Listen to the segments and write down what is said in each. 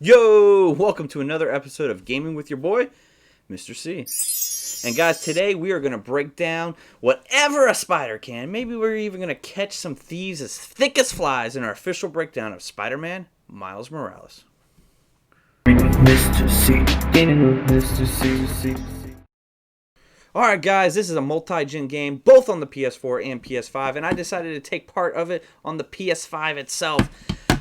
Yo, welcome to another episode of Gaming with your boy, Mr. C. And guys, today we are going to break down whatever a spider can. Maybe we're even going to catch some thieves as thick as flies in our official breakdown of Spider-Man Miles Morales. Mr. C, Gaming with Mr. C. Alright guys, this is a multi-gen game, both on the PS4 and PS5, and I decided to take part of it on the PS5 itself.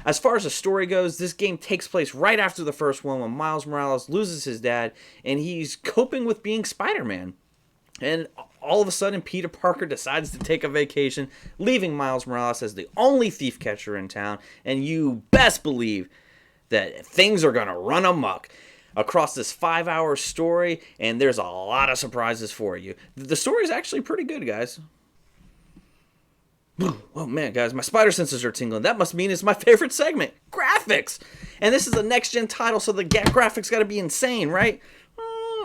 As far as the story goes, this game takes place right after the first one when Miles Morales loses his dad and he's coping with being Spider-Man. And all of a sudden, Peter Parker decides to take a vacation, leaving Miles Morales as the only thief catcher in town, and you best believe that things are going to run amok across this 5-hour story, and there's a lot of surprises for you. The story is actually pretty good, guys. Oh man, guys, my spider senses are tingling. That must mean it's my favorite segment, graphics. And this is a next-gen title, so the graphics got to be insane, right?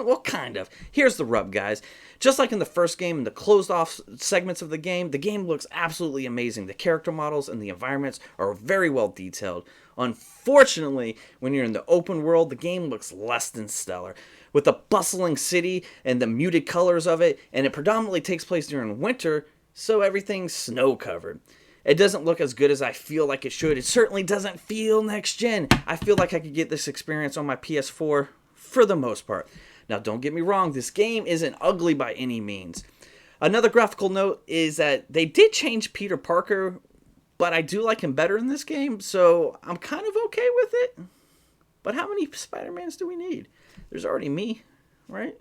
Well, kind of. Here's the rub, guys. Just like in the first game, in the closed-off segments of the game looks absolutely amazing. The character models and the environments are very well detailed. Unfortunately, when you're in the open world, the game looks less than stellar. With the bustling city and the muted colors of it, and it predominantly takes place during winter, so everything's snow-covered. It doesn't look as good as I feel like it should. It certainly doesn't feel next-gen. I feel like I could get this experience on my PS4 for the most part. Now, don't get me wrong, this game isn't ugly by any means. Another graphical note is that they did change Peter Parker, but I do like him better in this game, so I'm kind of okay with it. But how many Spider-Mans do we need? There's already me, right?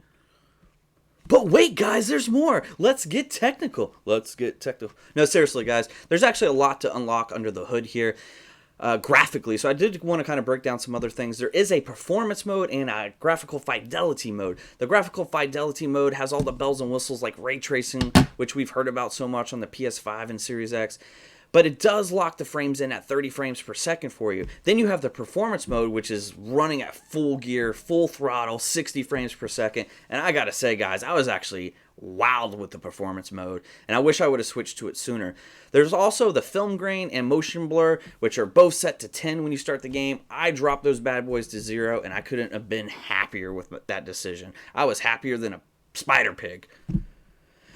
But wait, guys, there's more. Let's get technical. No, seriously, guys, there's actually a lot to unlock under the hood here. Graphically, so I did want to kind of break down some other things. There is a performance mode and a graphical fidelity mode. The graphical fidelity mode has all the bells and whistles like ray tracing, which we've heard about so much on the PS5 and Series X. But it does lock the frames in at 30 frames per second for you. Then you have the performance mode, which is running at full gear, full throttle, 60 frames per second. And I gotta say, guys, I was actually wowed with the performance mode, and I wish I would have switched to it sooner. There's also the film grain and motion blur, which are both set to 10 when you start the game. I dropped those bad boys to 0, and I couldn't have been happier with that decision. I was happier than a spider pig.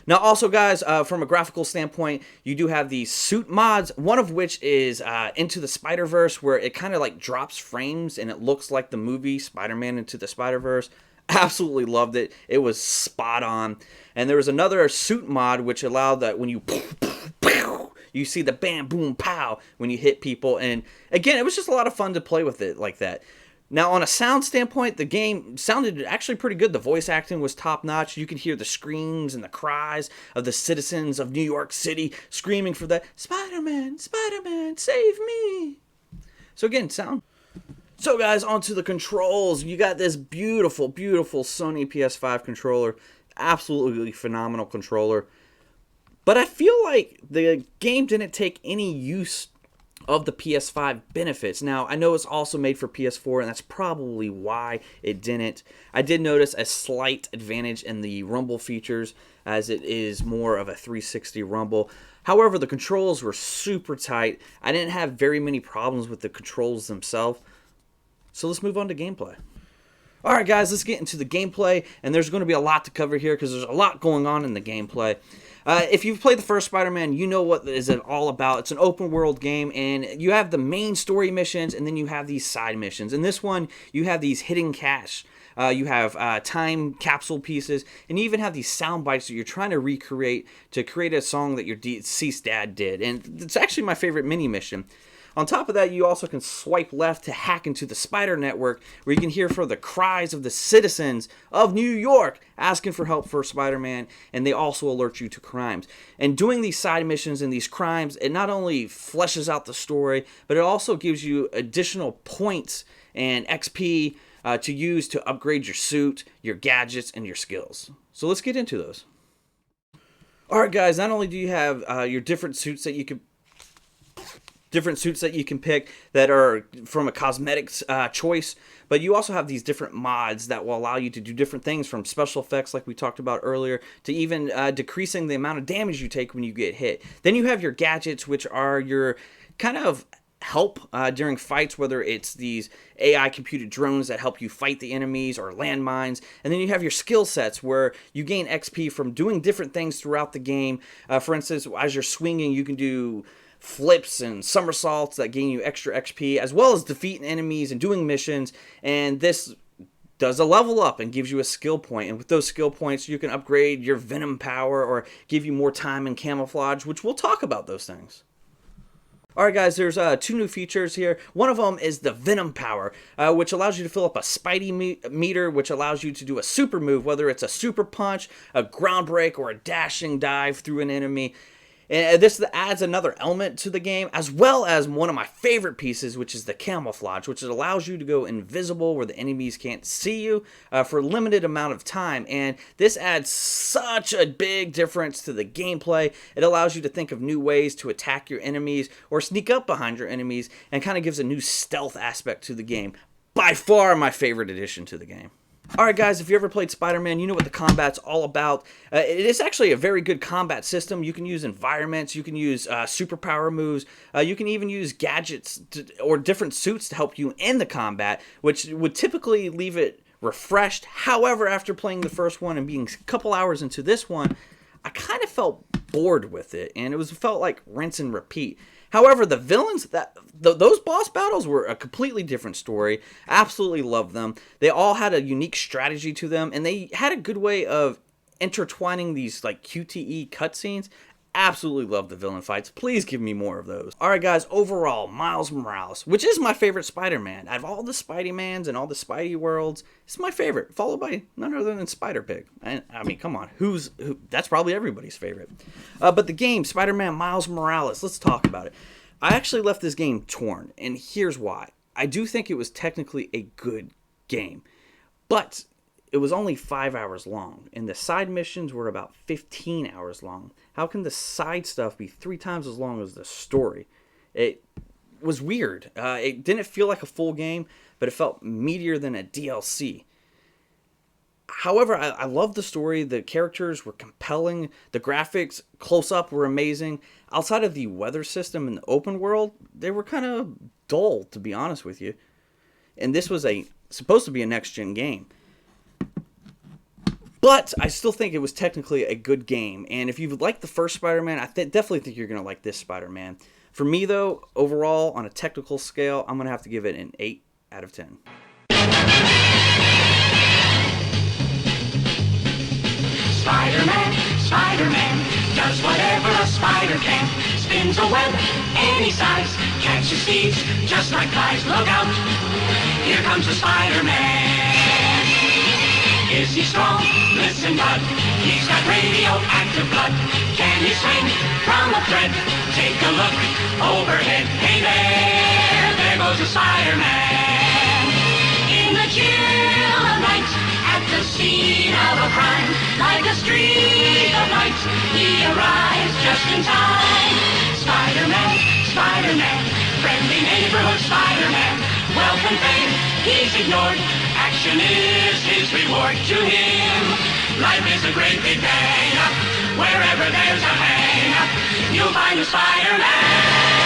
Now, also, guys, from a graphical standpoint, you do have these suit mods, one of which is Into the Spider-Verse, where it kind of like drops frames, and it looks like the movie Spider-Man Into the Spider-Verse. Absolutely loved it. It was spot on. And there was another suit mod, which allowed that when you see the bam, boom, pow when you hit people. And again, it was just a lot of fun to play with it like that. Now, on a sound standpoint, the game sounded actually pretty good. The voice acting was top-notch. You could hear the screams and the cries of the citizens of New York City screaming for that, Spider-Man, Spider-Man, save me. So again, sound. So guys, onto the controls. You got this beautiful, beautiful Sony PS5 controller. Absolutely phenomenal controller. But I feel like the game didn't take any use of the PS5 benefits. Now, I know it's also made for PS4, and that's probably why it didn't. I did notice a slight advantage in the rumble features, as it is more of a 360 rumble. However, the controls were super tight. I didn't have very many problems with the controls themselves. So let's move on to gameplay. Alright guys, let's get into the gameplay, and there's going to be a lot to cover here because there's a lot going on in the gameplay. If you've played the first Spider-Man, you know what is it all about. It's an open world game, and you have the main story missions, and then you have these side missions. In this one, you have these hidden cache. You have time capsule pieces, and you even have these sound bites that you're trying to recreate to create a song that your deceased dad did. And it's actually my favorite mini mission. On top of that, you also can swipe left to hack into the Spider Network, where you can hear for the cries of the citizens of New York asking for help for Spider-Man, and they also alert you to crimes. And doing these side missions and these crimes, it not only fleshes out the story, but it also gives you additional points and XP to use to upgrade your suit, your gadgets, and your skills. So let's get into those. Alright guys, not only do you have your different suits that you can pick that are from a cosmetics choice, but you also have these different mods that will allow you to do different things, from special effects like we talked about earlier to even decreasing the amount of damage you take when you get hit. Then you have your gadgets, which are your kind of help during fights, whether it's these AI computed drones that help you fight the enemies or landmines. And then you have your skill sets where you gain XP from doing different things throughout the game. For instance, as you're swinging, you can do flips and somersaults that gain you extra XP, as well as defeating enemies and doing missions. And this does a level up and gives you a skill point. And with those skill points, you can upgrade your venom power or give you more time in camouflage, which we'll talk about those things. Alright guys, there's 2 new features here. One of them is the Venom Power, which allows you to fill up a Spidey meter, which allows you to do a super move, whether it's a super punch, a ground break, or a dashing dive through an enemy. And this adds another element to the game, as well as one of my favorite pieces, which is the camouflage, which allows you to go invisible where the enemies can't see you for a limited amount of time. And this adds such a big difference to the gameplay. It allows you to think of new ways to attack your enemies or sneak up behind your enemies, and kind of gives a new stealth aspect to the game. By far my favorite addition to the game. Alright guys, if you ever played Spider-Man, you know what the combat's all about. It is actually a very good combat system. You can use environments, you can use superpower moves, you can even use gadgets or different suits to help you in the combat, which would typically leave it refreshed. However, after playing the first one and being a couple hours into this one, I kind of felt bored with it, and it felt like rinse and repeat. However, the villains, those boss battles were a completely different story. Absolutely loved them. They all had a unique strategy to them, and they had a good way of intertwining these like QTE cutscenes. Absolutely love the villain fights. Please give me more of those. Alright guys, overall, Miles Morales, which is my favorite Spider-Man. Out of all the Spidey-Mans and all the Spidey worlds, it's my favorite, followed by none other than Spider-Pig. And I mean, come on, who? That's probably everybody's favorite. But the game, Spider-Man Miles Morales, let's talk about it. I actually left this game torn, and here's why. I do think it was technically a good game, but it was only 5 hours long, and the side missions were about 15 hours long. How can the side stuff be 3 times as long as the story? It was weird. It didn't feel like a full game, but it felt meatier than a DLC. However, I love the story. The characters were compelling. The graphics close up were amazing. Outside of the weather system in the open world, they were kind of dull, to be honest with you. And this was supposed to be a next-gen game. But I still think it was technically a good game. And if you like the first Spider-Man, I definitely think you're going to like this Spider-Man. For me, though, overall, on a technical scale, I'm going to have to give it an 8 out of 10. Spider-Man, Spider-Man, does whatever a spider can. Spins a web any size, catches thieves just like flies. Look out, here comes the Spider-Man. Is he strong? Listen, bud, he's got radioactive blood. Can he swing from a thread? Take a look overhead. Hey there goes the Spider-Man. In the chill of night, at the scene of a crime, like a streak of light, he arrives just in time. Spider-Man, Spider-Man, friendly neighborhood Spider-Man. Wealth and fame, he's ignored. Action is his reward to him. Life is a great big day. Wherever there's a hang, you'll find a Spider-Man.